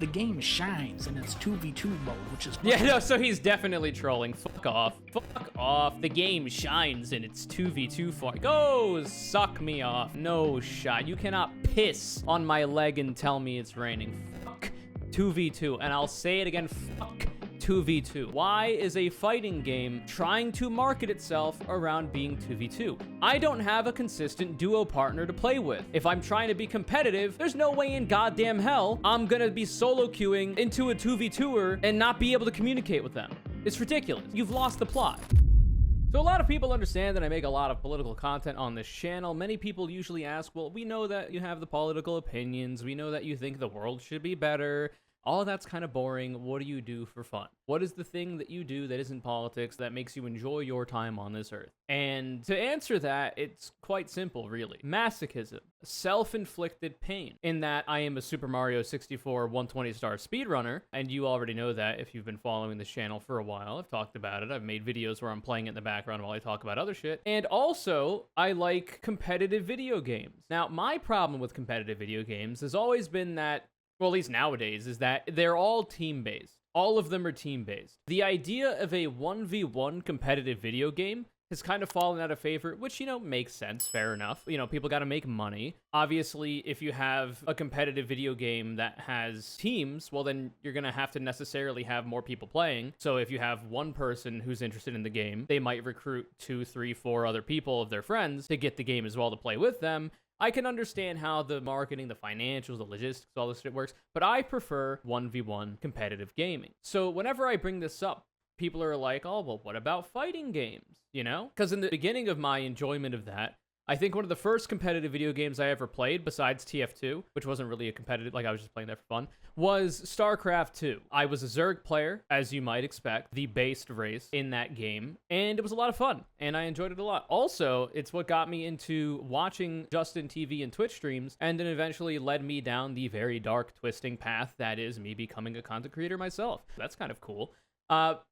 The game shines in its 2v2 mode, which is Yeah, no, so he's definitely trolling. Fuck off. Fuck off. The game shines in its 2v2 form. Go suck me off. No shot. You cannot piss on my leg and tell me it's raining. Fuck 2v2. And I'll say it again. Fuck 2v2. Why is a fighting game trying to market itself around being 2v2? I don't have a consistent duo partner to play with. If I'm trying to be competitive, there's no way in goddamn hell I'm gonna be solo queuing into a 2v2er and not be able to communicate with them. It's ridiculous. You've lost the plot. So a lot of people understand that I make a lot of political content on this channel. Many people usually ask, well, we know that you have the political opinions. We know that you think the world should be better. All of that's kind of boring. What do you do for fun? What is the thing that you do that isn't politics that makes you enjoy your time on this earth? And to answer that, it's quite simple, really. Masochism. Self-inflicted pain. In that I am a Super Mario 64 120-star speedrunner, and you already know that if you've been following this channel for a while. I've talked about it. I've made videos where I'm playing it in the background while I talk about other shit. And also, I like competitive video games. Now, my problem with competitive video games has always been that, well, at least nowadays, is that they're all team-based. All of them are team-based. The idea of a 1v1 competitive video game has kind of fallen out of favor, which, you know, makes sense, fair enough. You know, people gotta make money. Obviously, if you have a competitive video game that has teams, well, then you're gonna have to necessarily have more people playing. So if you have one person who's interested in the game, they might recruit 2, 3, 4 other people of their friends to get the game as well to play with them. I can understand how the marketing, the financials, the logistics, all this shit works, but I prefer 1v1 competitive gaming. So whenever I bring this up, people are like, oh, well, what about fighting games? You know? Because in the beginning of my enjoyment of that, I think one of the first competitive video games I ever played, besides TF2, which wasn't really a competitive, like I was just playing that for fun, was StarCraft 2. I was a Zerg player, as you might expect, the based race in that game, and it was a lot of fun, and I enjoyed it a lot. Also, it's what got me into watching Justin TV and Twitch streams, and then eventually led me down the very dark, twisting path that is me becoming a content creator myself. That's kind of cool.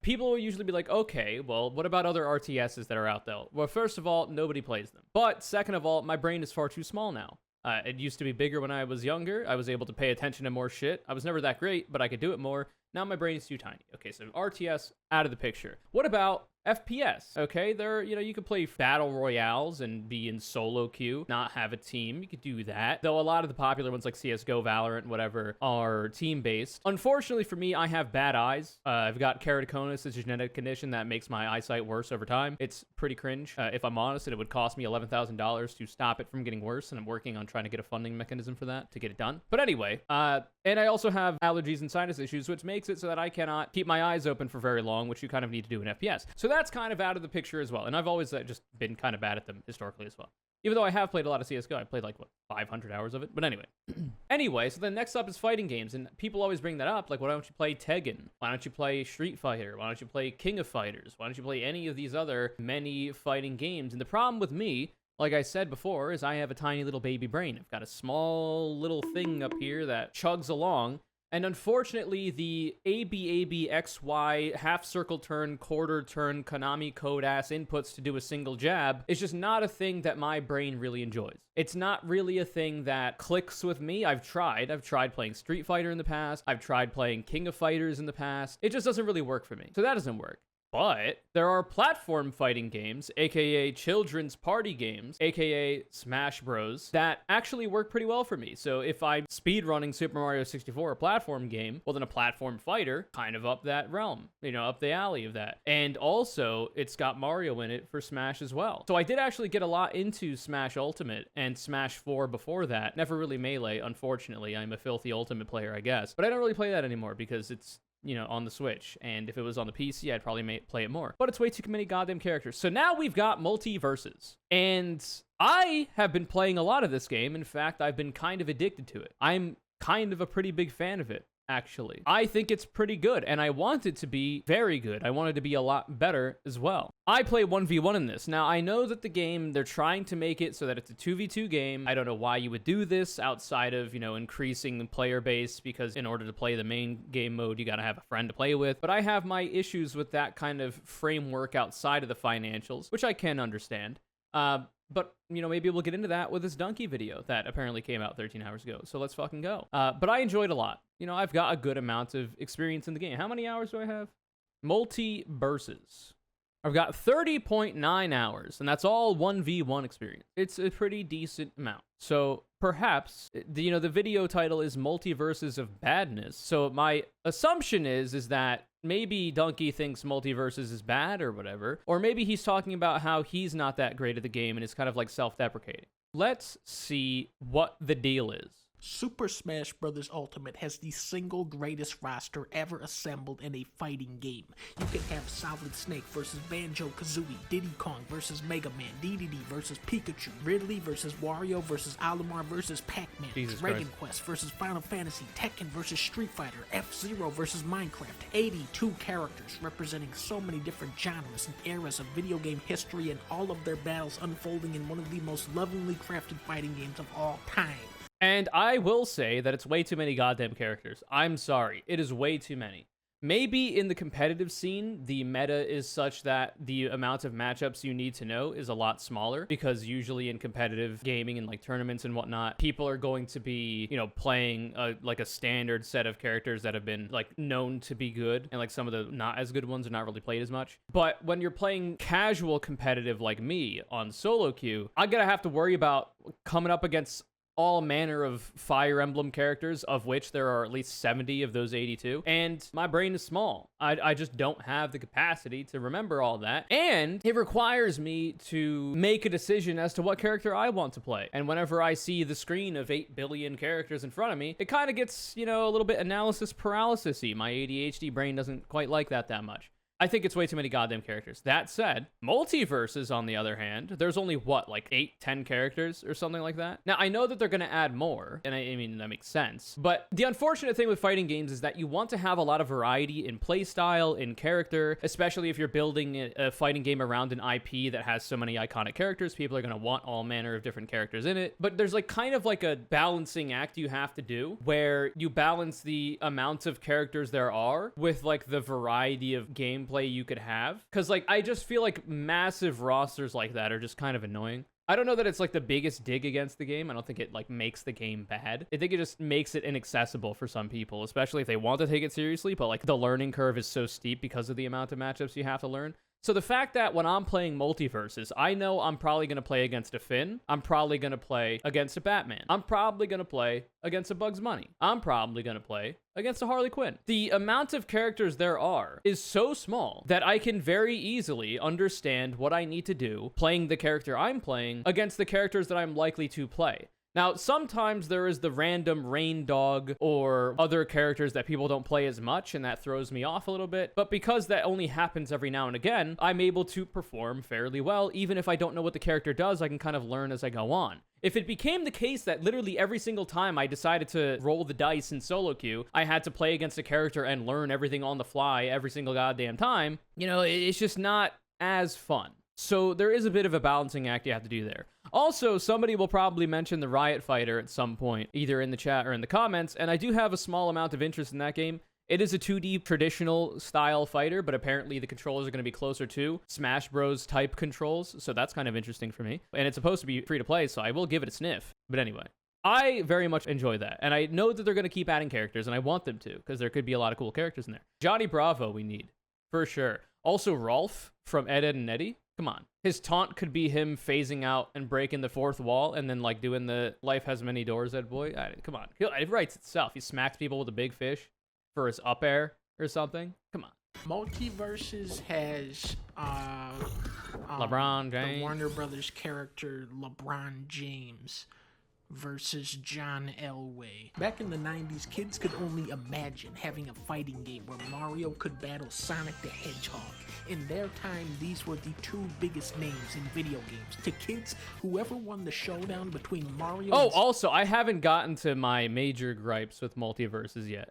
People will usually be like, okay, well, what about other RTSs that are out there? Well, first of all, nobody plays them. But second of all, my brain is far too small now. It used to be bigger when I was younger. I was able to pay attention to more shit. I was never that great, but I could do it more. Now my brain is too tiny. Okay, so RTS out of the picture. What about FPS? Okay, there, you know, you could play battle royales and be in solo queue, not have a team. You could do that. Though a lot of the popular ones like CSGO, Valorant, whatever, are team-based. Unfortunately for me, I have bad eyes. I've got keratoconus, it's a genetic condition that makes my eyesight worse over time. It's pretty cringe, if I'm honest, and it would cost me $11,000 to stop it from getting worse, and I'm working on trying to get a funding mechanism for that to get it done. But anyway, and I also have allergies and sinus issues, which makes it so that I cannot keep my eyes open for very long, which you kind of need to do in FPS. So that's kind of out of the picture as well. And I've always just been kind of bad at them historically as well. Even though I have played a lot of CSGO, I played like, what, 500 hours of it? But anyway. Anyway, so then next up is fighting games. And people always bring that up. Like, why don't you play Tekken? Why don't you play Street Fighter? Why don't you play King of Fighters? Why don't you play any of these other many fighting games? And the problem with me, like I said before, is I have a tiny little baby brain. I've got a small little thing up here that chugs along. And unfortunately, the ABABXY half circle turn, quarter turn, Konami code ass inputs to do a single jab is just not a thing that my brain really enjoys. It's not really a thing that clicks with me. I've tried playing Street Fighter in the past. I've tried playing King of Fighters in the past. It just doesn't really work for me. So that doesn't work. But there are platform fighting games, aka children's party games, aka Smash Bros, that actually work pretty well for me. So if I'm speedrunning Super Mario 64, a platform game, well then a platform fighter, kind of up that realm, you know, up the alley of that. And also, it's got Mario in it for Smash as well. So I did actually get a lot into Smash Ultimate and Smash 4 before that. Never really Melee, unfortunately. I'm a filthy Ultimate player, I guess. But I don't really play that anymore because it's, you know, on the Switch. And if it was on the PC, I'd probably play it more. But it's way too many goddamn characters. So now we've got multiversus. And I have been playing a lot of this game. In fact, I've been kind of addicted to it. I'm kind of a pretty big fan of it, actually. I think it's pretty good, and I want it to be very good. I want it to be a lot better as well. I play 1v1 in this. Now, I know that the game, they're trying to make it so that it's a 2v2 game. I don't know why you would do this outside of, you know, increasing the player base, because in order to play the main game mode, you gotta have a friend to play with. But I have my issues with that kind of framework outside of the financials, which I can understand. But, you know, maybe we'll get into that with this Dunkey video that apparently came out 13 hours ago. So let's fucking go. But I enjoyed a lot. You know, I've got a good amount of experience in the game. How many hours do I have? Multiversus. I've got 30.9 hours, and that's all 1v1 experience. It's a pretty decent amount. So perhaps, you know, the video title is Multiverses of Badness. So my assumption is that maybe Dunkey thinks Multiverses is bad or whatever. Or maybe he's talking about how he's not that great at the game and is kind of like self-deprecating. Let's see what the deal is. Super Smash Bros. Ultimate has the single greatest roster ever assembled in a fighting game. You can have Solid Snake versus Banjo-Kazooie, Diddy Kong versus Mega Man, DDD versus Pikachu, Ridley versus Wario versus Olimar versus Pac-Man, Dragon Quest versus Final Fantasy, Tekken versus Street Fighter, F-Zero versus Minecraft. 82 characters representing so many different genres and eras of video game history, and all of their battles unfolding in one of the most lovingly crafted fighting games of all time. And I will say that it's way too many goddamn characters. I'm sorry. It is way too many. Maybe in the competitive scene, the meta is such that the amount of matchups you need to know is a lot smaller, because usually in competitive gaming and like tournaments and whatnot, people are going to be, you know, playing like a standard set of characters that have been like known to be good, and like some of the not as good ones are not really played as much. But when you're playing casual competitive like me on solo queue, I'm gonna have to worry about coming up against all manner of Fire Emblem characters, of which there are at least 70 of those 82. And my brain is small. I just don't have the capacity to remember all that. And it requires me to make a decision as to what character I want to play. And whenever I see the screen of 8 billion characters in front of me, it kind of gets, you know, a little bit analysis paralysis-y. My ADHD brain doesn't quite like that much. I think it's way too many goddamn characters. That said, Multiverses, on the other hand, there's only, what, like 8, 10 characters or something like that? Now, I know that they're going to add more, and I mean, that makes sense. But the unfortunate thing with fighting games is that you want to have a lot of variety in playstyle, in character, especially if you're building a fighting game around an IP that has so many iconic characters. People are going to want all manner of different characters in it. But there's like kind of like a balancing act you have to do, where you balance the amount of characters there are with like the variety of gameplay you could have. Because like I just feel like massive rosters like that are just kind of annoying. I don't know that it's like the biggest dig against the game. I don't think it like makes the game bad. I think it just makes it inaccessible for some people, especially if they want to take it seriously, but like the learning curve is so steep because of the amount of matchups you have to learn. So the fact that when I'm playing Multiverses, I know I'm probably going to play against a Finn. I'm probably going to play against a Batman. I'm probably going to play against a Bugs Bunny. I'm probably going to play against a Harley Quinn. The amount of characters there are is so small that I can very easily understand what I need to do playing the character I'm playing against the characters that I'm likely to play. Now, sometimes there is the random rain dog or other characters that people don't play as much, and that throws me off a little bit. But because that only happens every now and again, I'm able to perform fairly well. Even if I don't know what the character does, I can kind of learn as I go on. If it became the case that literally every single time I decided to roll the dice in solo queue, I had to play against a character and learn everything on the fly every single goddamn time, you know, it's just not as fun. So there is a bit of a balancing act you have to do there. Also, somebody will probably mention the Riot Fighter at some point, either in the chat or in the comments, and I do have a small amount of interest in that game. It is a 2D traditional style fighter, but apparently the controls are going to be closer to Smash Bros type controls, so that's kind of interesting for me. And it's supposed to be free to play, so I will give it a sniff. But anyway, I very much enjoy that, and I know that they're going to keep adding characters, and I want them to, because there could be a lot of cool characters in there. Johnny Bravo we need, for sure. Also Rolf from Ed, Edd and Eddy. Come on. His taunt could be him phasing out and breaking the fourth wall and then like doing the life has many doors, Ed boy. Come on. It writes itself. He smacks people with a big fish for his up air or something. Come on. Multiverses has LeBron James. The Warner Brothers character LeBron James versus John Elway. Back in the 90s, kids could only imagine having a fighting game where Mario could battle Sonic the Hedgehog. In their time, these were the two biggest names in video games. To kids, whoever won the showdown between Mario and... also, I haven't gotten to my major gripes with Multiverses yet.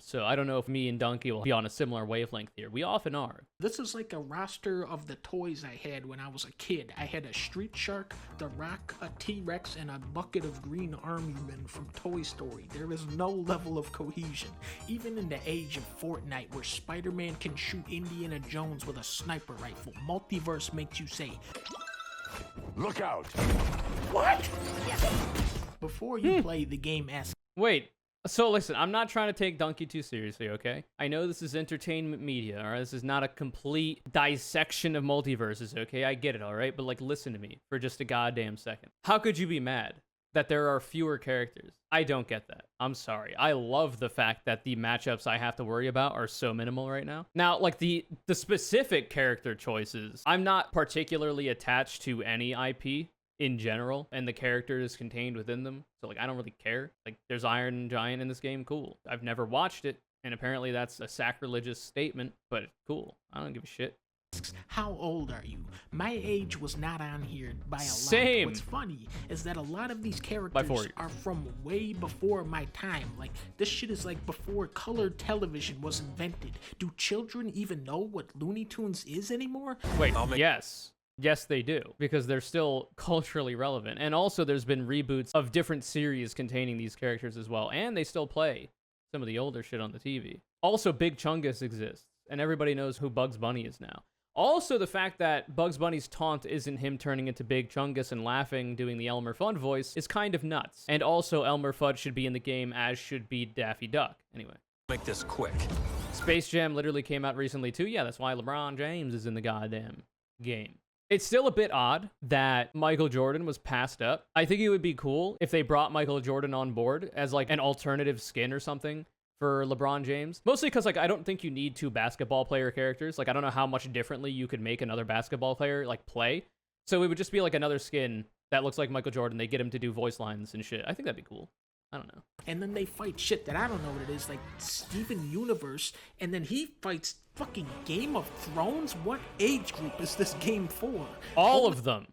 So I don't know if me and Dunkey will be on a similar wavelength here. We often are. This is like a roster of the toys I had when I was a kid. I had a Street Shark, The Rock, a T-Rex, and a bucket of green army men from Toy Story. There is no level of cohesion. Even in the age of Fortnite, where Spider-Man can shoot Indiana Jones with a sniper rifle, Multiverse makes you say... Look out! What? Before you play the game, ask. Wait. So listen, I'm not trying to take Dunkey too seriously, okay? I know this is entertainment media, all right? This is not a complete dissection of multiverses, okay? I get it, all right? But like, listen to me for just a goddamn second. How could you be mad that there are fewer characters? I don't get that. I'm sorry. I love the fact that the matchups I have to worry about are so minimal right now. Now, like the specific character choices, I'm not particularly attached to any IP in general, and the characters contained within them. So like, I don't really care. Like, there's Iron Giant in this game, cool. I've never watched it, and apparently that's a sacrilegious statement, but cool. I don't give a shit. How old are you? My age was not on here by a lot. Same. What's funny is that a lot of these By characters 40. are from way before my time. Like, this shit is like before color television was invented. Do children even know what Looney Tunes is anymore? Wait, yes. Yes, they do, because they're still culturally relevant. And also, there's been reboots of different series containing these characters as well, and they still play some of the older shit on the TV. Also, Big Chungus exists, and everybody knows who Bugs Bunny is now. Also, the fact that Bugs Bunny's taunt isn't him turning into Big Chungus and laughing, doing the Elmer Fudd voice, is kind of nuts. And also, Elmer Fudd should be in the game, as should be Daffy Duck. Anyway. Make this quick. Space Jam literally came out recently, too. Yeah, that's why LeBron James is in the goddamn game. It's still a bit odd that Michael Jordan was passed up. I think it would be cool if they brought Michael Jordan on board as like an alternative skin or something for LeBron James. Mostly because like I don't think you need two basketball player characters. Like I don't know how much differently you could make another basketball player like play. So it would just be like another skin that looks like Michael Jordan. They get him to do voice lines and shit. I think that'd be cool. I don't know. And then they fight shit that I don't know what it is, like Steven Universe, and then he fights fucking Game of Thrones? What age group is this game for? All of them.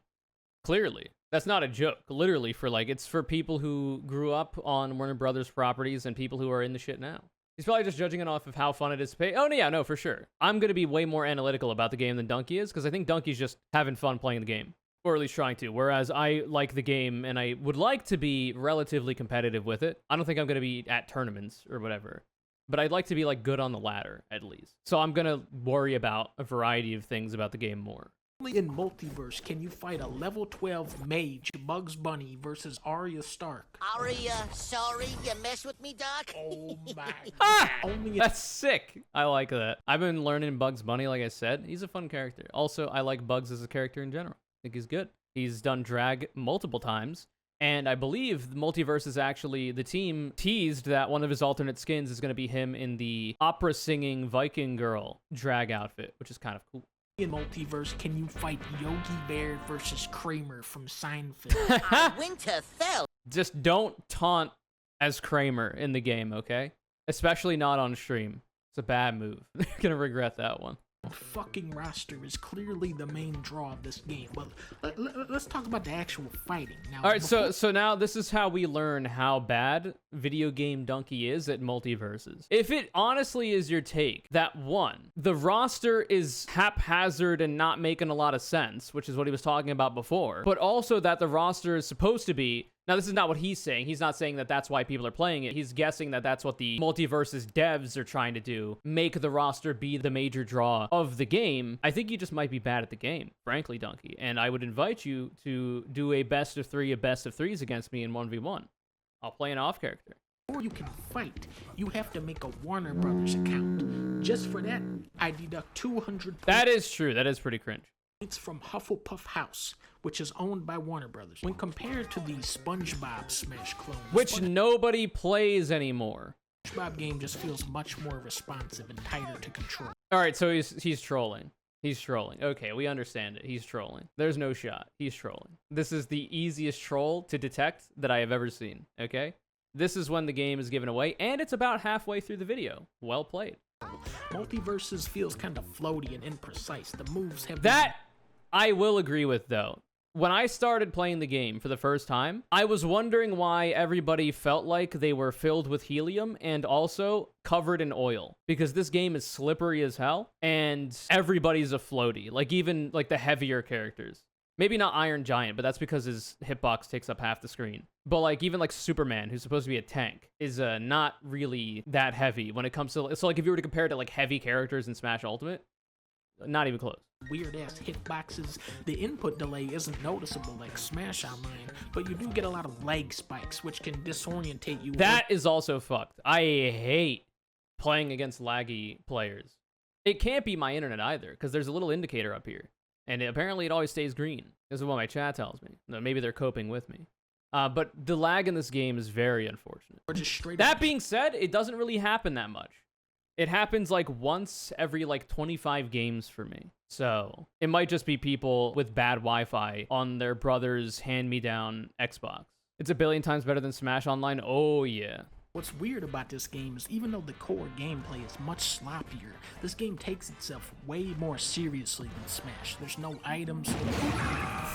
Clearly. That's not a joke. Literally for like, it's for people who grew up on Warner Brothers properties and people who are in the shit now. He's probably just judging it off of how fun it is to play. Oh, yeah, no, for sure. I'm going to be way more analytical about the game than Dunkey is, because I think Dunkey's just having fun playing the game. Or at least trying to. Whereas I like the game and I would like to be relatively competitive with it. I don't think I'm going to be at tournaments or whatever. But I'd like to be like good on the ladder, at least. So I'm going to worry about a variety of things about the game more. Only in Multiverse can you fight a level 12 mage, Bugs Bunny, versus Arya Stark. Arya, sorry, you mess with me, Doc? Oh my Ah! god. Only in That's sick. I like that. I've been learning Bugs Bunny, like I said. He's a fun character. Also, I like Bugs as a character in general. I think he's good. He's done drag multiple times. And I believe the Multiverse is actually, the team teased that one of his alternate skins is going to be him in the opera singing Viking girl drag outfit, which is kind of cool. In Multiverse, can you fight Yogi Bear versus Kramer from Seinfeld? Winterfell. Just don't taunt as Kramer in the game, okay? Especially not on stream. It's a bad move. You're gonna regret that one. Fucking roster is clearly the main draw of this game. But let's talk about the actual fighting now. All right, so now this is how we learn how bad Video Game Dunkey is at multiverses. If it honestly is your take that one, the roster is haphazard and not making a lot of sense, which is what he was talking about before, but also that the roster is supposed to be. Now, this is not what he's saying. He's not saying that that's why people are playing it. He's guessing that that's what the multiverses devs are trying to do, make the roster be the major draw of the game. I think you just might be bad at the game, frankly, Dunkey. And I would invite you to do a best of threes against me in 1v1. I'll play an off character. Before you can fight, you have to make a Warner Brothers account. Just for that, I deduct 200 points. That is true. That is pretty cringe. It's from Hufflepuff House, which is owned by Warner Brothers. When compared to the SpongeBob Smash clone, Which nobody plays anymore. SpongeBob game just feels much more responsive and tighter to control. All right, so he's trolling. He's trolling. Okay, we understand it. He's trolling. There's no shot. He's trolling. This is the easiest troll to detect that I have ever seen, okay? This is when the game is given away, and it's about halfway through the video. Well played. Multiverses feels kind of floaty and imprecise. The moves have That I will agree with, though. When I started playing the game for the first time, I was wondering why everybody felt like they were filled with helium and also covered in oil. Because this game is slippery as hell, and everybody's a floaty. Like, even, like, the heavier characters. Maybe not Iron Giant, but that's because his hitbox takes up half the screen. But, like, even, like, Superman, who's supposed to be a tank, is not really that heavy when it comes to... So, like, if you were to compare it to, like, heavy characters in Smash Ultimate, Not even close. Weird ass hitboxes. The input delay isn't noticeable like Smash Online, but you do get a lot of lag spikes, which can disorientate you. That is also fucked. I hate playing against laggy players. It can't be my internet either, because there's a little indicator up here. And apparently it always stays green. This is what my chat tells me. Maybe they're coping with me. But the lag in this game is very unfortunate. Or just straight That up being said, it doesn't really happen that much. It happens like once every like 25 games for me. So it might just be people with bad Wi-Fi on their brother's hand-me-down Xbox. It's a billion times better than Smash Online. Oh, yeah. What's weird about this game is even though the core gameplay is much sloppier, this game takes itself way more seriously than Smash. There's no items.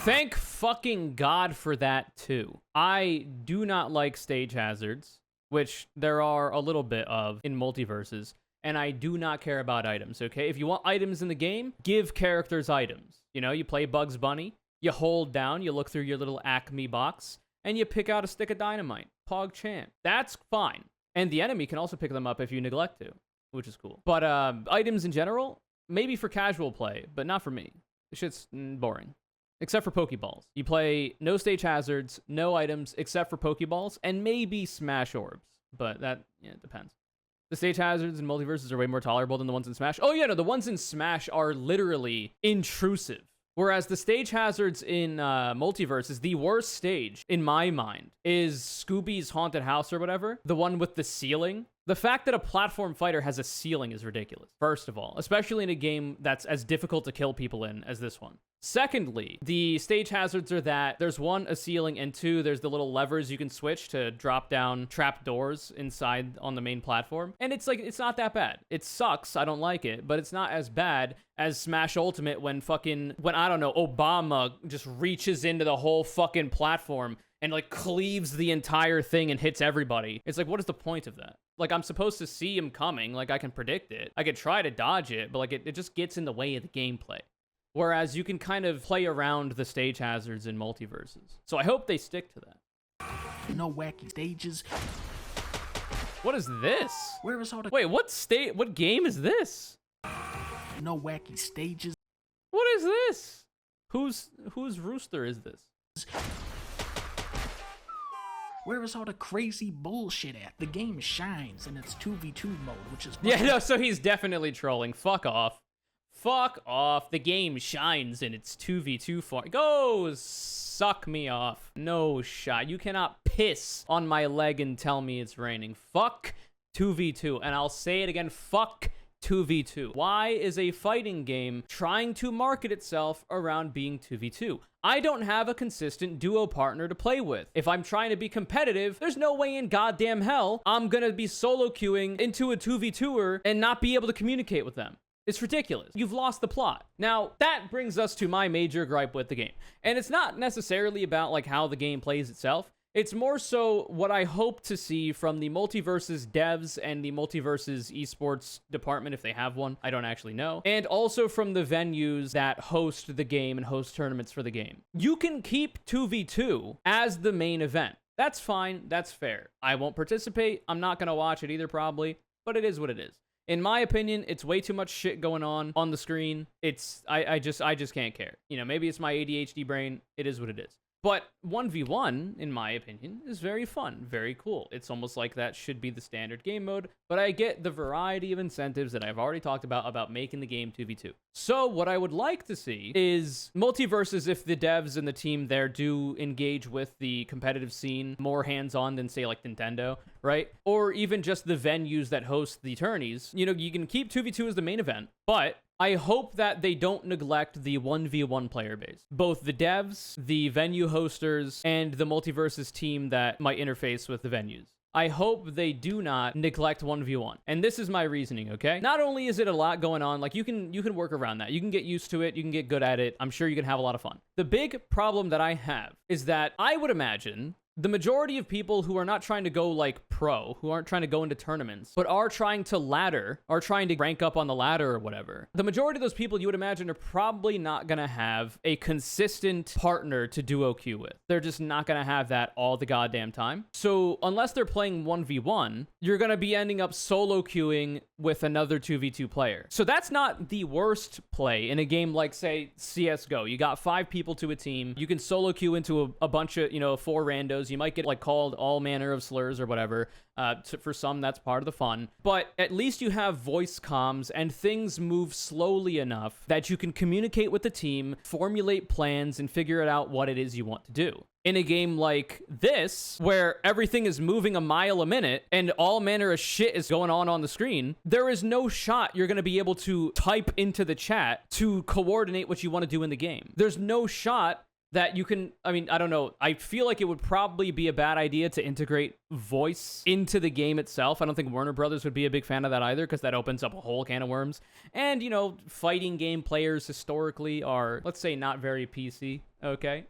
Thank fucking God for that, too. I do not like stage hazards, which there are a little bit of in multiverses, and I do not care about items, okay? If you want items in the game, give characters items. You know, you play Bugs Bunny, you hold down, you look through your little Acme box, and you pick out a stick of dynamite. Pog champ. That's fine. And the enemy can also pick them up if you neglect to, which is cool. But items in general, maybe for casual play, but not for me. This shit's boring. Except for Pokeballs. You play no stage hazards, no items, except for Pokeballs, and maybe Smash Orbs. But that, yeah, it depends. The stage hazards in multiverses are way more tolerable than the ones in Smash. Oh yeah, no, the ones in Smash are literally intrusive. Whereas the stage hazards in multiverses, the worst stage, in my mind, is Scooby's Haunted House or whatever. The one with the ceiling. The fact that a platform fighter has a ceiling is ridiculous, first of all. Especially in a game that's as difficult to kill people in as this one. Secondly, the stage hazards are that there's one, a ceiling, and two, there's the little levers you can switch to drop down trap doors inside on the main platform. And it's like, it's not that bad. It sucks, I don't like it, but it's not as bad as Smash Ultimate when I don't know, Obama just reaches into the whole fucking platform and like cleaves the entire thing and hits everybody. It's like, what is the point of that? Like, I'm supposed to see him coming, like I can predict it. I could try to dodge it, but like it just gets in the way of the gameplay. Whereas you can kind of play around the stage hazards in multiverses. So I hope they stick to that. No wacky stages. What is this? Where is all the... Wait, what game is this? No wacky stages. What is this? Whose rooster is this? Where is all the crazy bullshit at? The game shines in its 2v2 mode, which is... Yeah, no, so he's definitely trolling. Fuck off. Fuck off. The game shines in its 2v2 form. Go suck me off. No shot. You cannot piss on my leg and tell me it's raining. Fuck 2v2. And I'll say it again. Fuck 2v2. Why is a fighting game trying to market itself around being 2v2? I don't have a consistent duo partner to play with. If I'm trying to be competitive, there's no way in goddamn hell I'm gonna be solo queuing into a 2v2er and not be able to communicate with them. It's ridiculous. You've lost the plot. Now, that brings us to my major gripe with the game. And it's not necessarily about like how the game plays itself. It's more so what I hope to see from the multiverses devs and the multiverses esports department, if they have one. I don't actually know. And also from the venues that host the game and host tournaments for the game. You can keep 2v2 as the main event. That's fine. That's fair. I won't participate. I'm not going to watch it either, probably. But it is what it is. In my opinion, it's way too much shit going on the screen. I just can't care. You know, maybe it's my ADHD brain. It is what it is. But 1v1, in my opinion, is very fun, very cool. It's almost like that should be the standard game mode, but I get the variety of incentives that I've already talked about making the game 2v2. So what I would like to see is multiverses if the devs and the team there do engage with the competitive scene more hands-on than, say, like Nintendo, right? Or even just the venues that host the tourneys. You know, you can keep 2v2 as the main event, but I hope that they don't neglect the 1v1 player base. Both the devs, the venue hosters, and the multiverses team that might interface with the venues. I hope they do not neglect 1v1. And this is my reasoning, okay? Not only is it a lot going on, like you can work around that. You can get used to it. You can get good at it. I'm sure you can have a lot of fun. The big problem that I have is that I would imagine the majority of people who are not trying to go like pro, who aren't trying to go into tournaments, but are trying to ladder, are trying to rank up on the ladder or whatever, the majority of those people you would imagine are probably not going to have a consistent partner to duo queue with. They're just not going to have that all the goddamn time. So unless they're playing 1v1, you're going to be ending up solo queuing with another 2v2 player. So that's not the worst play in a game like, say, CSGO. You got 5 people to a team. You can solo queue into a bunch of, 4 randos. You might get like called all manner of slurs or whatever. For some, that's part of the fun. But at least you have voice comms and things move slowly enough that you can communicate with the team, formulate plans, and figure it out what it is you want to do. In a game like this, where everything is moving a mile a minute and all manner of shit is going on the screen, there is no shot you're going to be able to type into the chat to coordinate what you want to do in the game. There's no shot that you can, I don't know. I feel like it would probably be a bad idea to integrate voice into the game itself. I don't think Warner Brothers would be a big fan of that either, because that opens up a whole can of worms. And, fighting game players historically are, let's say, not very PC, okay?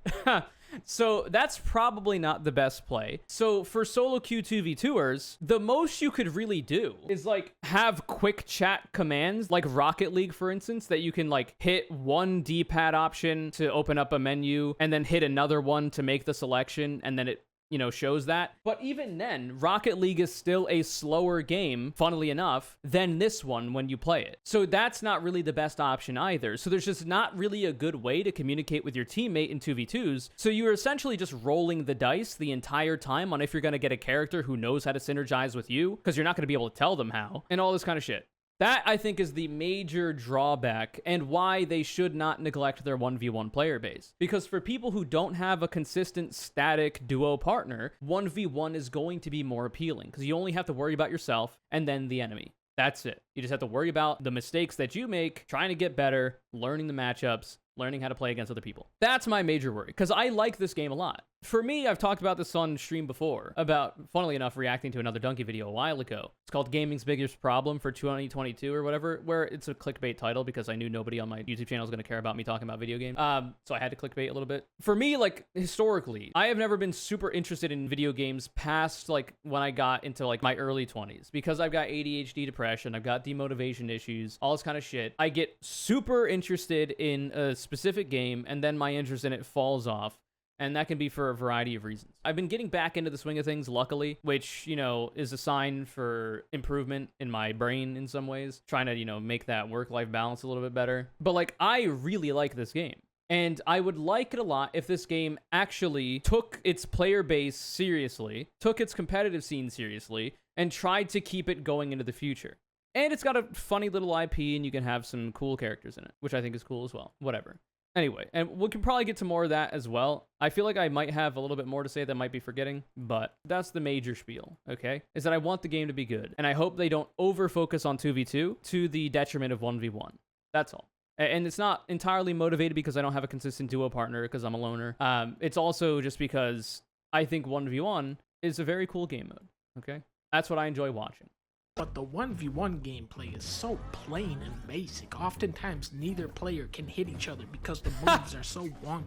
So that's probably not the best play. So for solo queue 2v2ers, the most you could really do is like have quick chat commands, like Rocket League, for instance, that you can like hit one D-pad option to open up a menu and then hit another one to make the selection, and then it shows that. But even then, Rocket League is still a slower game, funnily enough, than this one when you play it. So that's not really the best option either. So there's just not really a good way to communicate with your teammate in 2v2s. So you're essentially just rolling the dice the entire time on if you're going to get a character who knows how to synergize with you, because you're not going to be able to tell them how, and all this kind of shit. That, I think, is the major drawback and why they should not neglect their 1v1 player base. Because for people who don't have a consistent, static duo partner, 1v1 is going to be more appealing, because you only have to worry about yourself and then the enemy. That's it. You just have to worry about the mistakes that you make, trying to get better, learning the matchups, learning how to play against other people. That's my major worry, because I like this game a lot. For me, I've talked about this on stream before, about, funnily enough, reacting to another Dunkey video a while ago. It's called Gaming's Biggest Problem for 2022 or whatever, where it's a clickbait title because I knew nobody on my YouTube channel was going to care about me talking about video games. So I had to clickbait a little bit. For me, like, historically, I have never been super interested in video games past, like, when I got into, like, my early 20s. Because I've got ADHD, depression, I've got demotivation issues, all this kind of shit. I get super interested in a specific game, and then my interest in it falls off. And that can be for a variety of reasons. I've been getting back into the swing of things, luckily, which, is a sign for improvement in my brain in some ways. Trying to, make that work-life balance a little bit better. But, like, I really like this game. And I would like it a lot if this game actually took its player base seriously, took its competitive scene seriously, and tried to keep it going into the future. And it's got a funny little IP, and you can have some cool characters in it, which I think is cool as well. Whatever. Anyway, and we can probably get to more of that as well. I feel like I might have a little bit more to say that I might be forgetting, but that's the major spiel, okay? Is that I want the game to be good, and I hope they don't over-focus on 2v2 to the detriment of 1v1. That's all. And it's not entirely motivated because I don't have a consistent duo partner because I'm a loner. It's also just because I think 1v1 is a very cool game mode, okay? That's what I enjoy watching. But the 1v1 gameplay is so plain and basic. Oftentimes, neither player can hit each other because the moves are so wonky.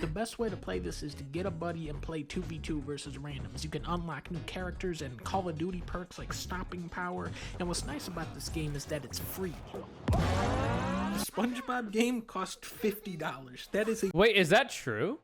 The best way to play this is to get a buddy and play 2v2 versus randoms. You can unlock new characters and Call of Duty perks like stopping power. And what's nice about this game is that it's free. The SpongeBob game cost $50. That is a... Wait, is that true?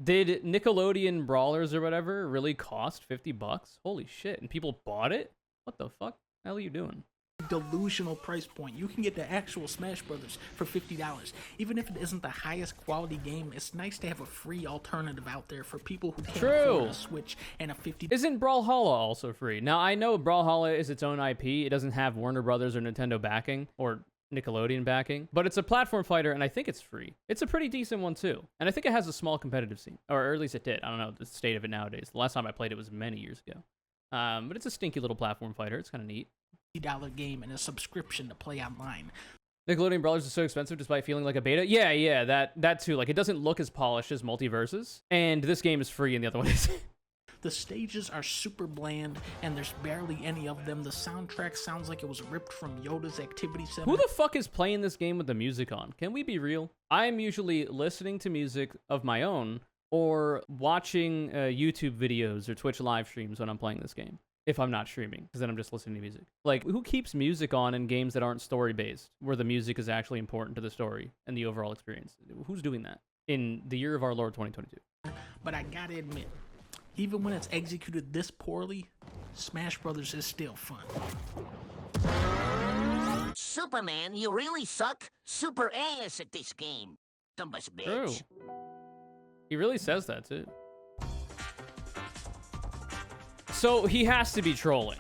Did Nickelodeon Brawlers or whatever really cost $50? Holy shit, and people bought it? What the fuck? The hell are you doing? Delusional price point. You can get the actual Smash Brothers for $50. Even if it isn't the highest quality game, it's nice to have a free alternative out there for people who can't afford a Switch and a $50. Isn't Brawlhalla also free? Now, I know Brawlhalla is its own IP. It doesn't have Warner Brothers or Nintendo backing, or Nickelodeon backing, but it's a platform fighter, and I think it's free. It's a pretty decent one, too. And I think it has a small competitive scene, or at least it did. I don't know the state of it nowadays. The last time I played it was many years ago. But it's a stinky little platform fighter. It's kind of neat. $50 game and a subscription to play online. Nickelodeon Brawlers is so expensive despite feeling like a beta. Yeah, that too. Like, it doesn't look as polished as multiversus, and this game is free and the other one is. The stages are super bland, and there's barely any of them. The soundtrack sounds like it was ripped from Yoda's Activity Center. Who the fuck is playing this game with the music on? Can we be real? I'm usually listening to music of my own or watching YouTube videos or Twitch live streams when I'm playing this game. If I'm not streaming, because then I'm just listening to music. Like, who keeps music on in games that aren't story-based, where the music is actually important to the story and the overall experience? Who's doing that in the year of our Lord 2022? But I gotta admit, even when it's executed this poorly, Smash Brothers is still fun. Superman, you really suck super ass at this game. Dumbest bitch. True. He really says that, too. So he has to be trolling.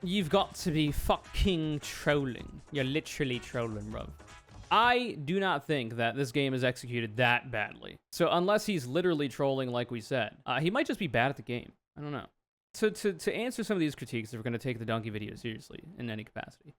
You've got to be fucking trolling. You're literally trolling, bro. I do not think that this game is executed that badly. So unless he's literally trolling like we said, he might just be bad at the game. I don't know. So to answer some of these critiques, if we're going to take the Dunkey video seriously in any capacity,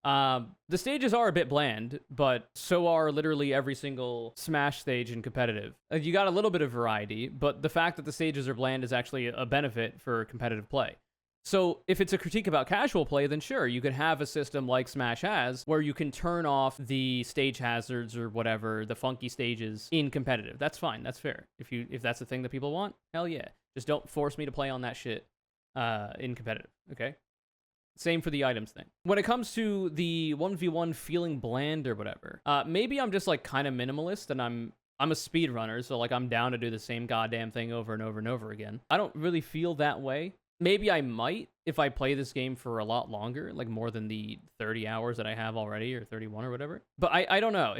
the stages are a bit bland, but so are literally every single Smash stage in competitive. You got a little bit of variety, but the fact that the stages are bland is actually a benefit for competitive play. So if it's a critique about casual play, then sure, you could have a system like Smash has, where you can turn off the stage hazards or whatever, the funky stages in competitive. That's fine, that's fair. If that's the thing that people want, hell yeah. Just don't force me to play on that shit in competitive, okay? Same for the items thing. When it comes to the 1v1 feeling bland or whatever, maybe I'm just like kind of minimalist and I'm a speedrunner, so like I'm down to do the same goddamn thing over and over and over again. I don't really feel that way. Maybe I might if I play this game for a lot longer, like more than the 30 hours that I have already, or 31 or whatever. But I don't know.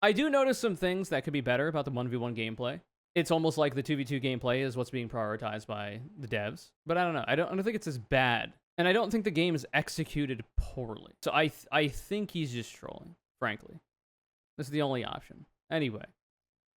I do notice some things that could be better about the 1v1 gameplay. It's almost like the 2v2 gameplay is what's being prioritized by the devs. But I don't know. I don't think it's as bad. And I don't think the game is executed poorly. So I think he's just trolling, frankly. This is the only option. Anyway,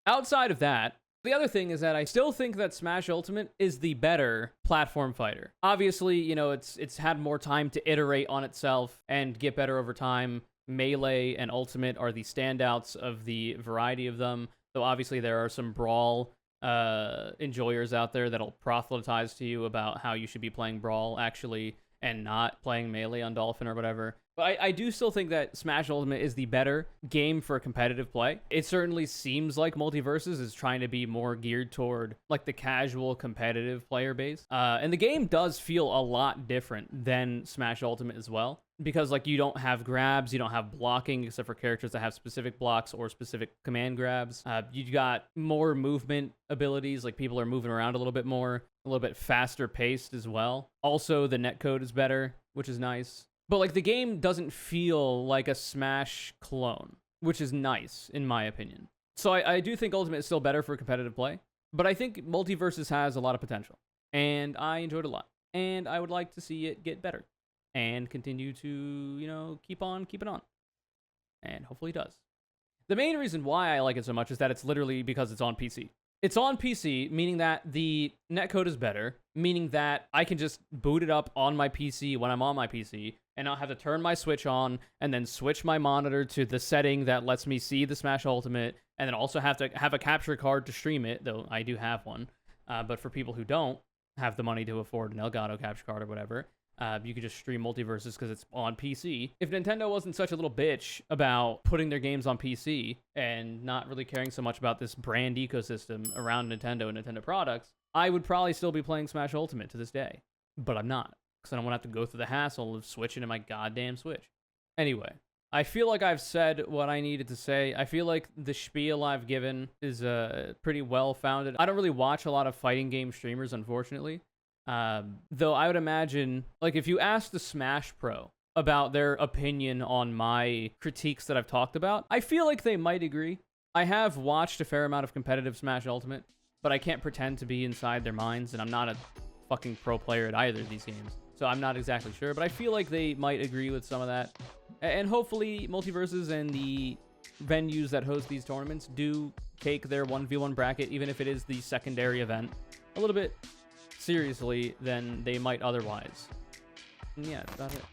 outside of that, the other thing is that I still think that Smash Ultimate is the better platform fighter. Obviously, you know, it's had more time to iterate on itself and get better over time. Melee and Ultimate are the standouts of the variety of them. Though obviously there are some Brawl enjoyers out there that'll proselytize to you about how you should be playing Brawl actually and not playing Melee on Dolphin or whatever. But I do still think that Smash Ultimate is the better game for competitive play. It certainly seems like Multiversus is trying to be more geared toward like the casual competitive player base. And the game does feel a lot different than Smash Ultimate as well. Because like you don't have grabs, you don't have blocking except for characters that have specific blocks or specific command grabs. You got more movement abilities, like people are moving around a little bit more, a little bit faster paced as well. Also, the netcode is better, which is nice. But like the game doesn't feel like a Smash clone, which is nice in my opinion. So I do think Ultimate is still better for competitive play, but I think Multiversus has a lot of potential, and I enjoyed it a lot, and I would like to see it get better and continue to, you know, keep it on, and hopefully it does. The main reason why I like it so much is that it's literally because it's on PC. It's on PC, meaning that the netcode is better, meaning that I can just boot it up on my PC when I'm on my PC, and I'll have to turn my Switch on, and then switch my monitor to the setting that lets me see the Smash Ultimate, and then also have to have a capture card to stream it, though I do have one. But for people who don't have the money to afford an Elgato capture card or whatever, you could just stream Multiversus because it's on PC. If Nintendo wasn't such a little bitch about putting their games on PC and not really caring so much about this brand ecosystem around Nintendo and Nintendo products, I would probably still be playing Smash Ultimate to this day. But I'm not, because I don't want to have to go through the hassle of switching to my goddamn Switch. Anyway, I feel like I've said what I needed to say. I feel like the spiel I've given is pretty well-founded. I don't really watch a lot of fighting game streamers, unfortunately. Though I would imagine, like, if you ask the Smash Pro about their opinion on my critiques that I've talked about, I feel like they might agree. I have watched a fair amount of competitive Smash Ultimate, but I can't pretend to be inside their minds, and I'm not a fucking pro player at either of these games. So I'm not exactly sure, but I feel like they might agree with some of that. And hopefully Multiversus and the venues that host these tournaments do take their 1v1 bracket, even if it is the secondary event, a little bit seriously than they might otherwise. And yeah, that's about it.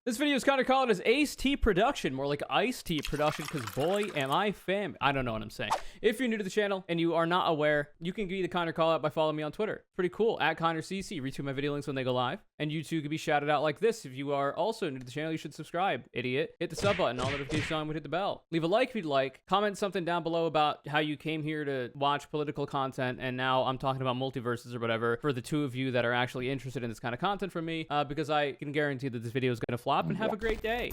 This video is kind of called as Ace Tea Production, more like Ice Tea Production, because boy, am I fam. I don't know what I'm saying. If you're new to the channel and you are not aware, you can be the Connor call out by following me on Twitter. Pretty cool. At ConnorCC. Retweet my video links when they go live. And you too could be shouted out like this. If you are also new to the channel, you should subscribe, idiot. Hit the sub button, all notifications on, would hit the bell. Leave a like if you'd like. Comment something down below about how you came here to watch political content, and now I'm talking about multiverses or whatever for the two of you that are actually interested in this kind of content from me, because I can guarantee that this video is going to flop, and have a great day.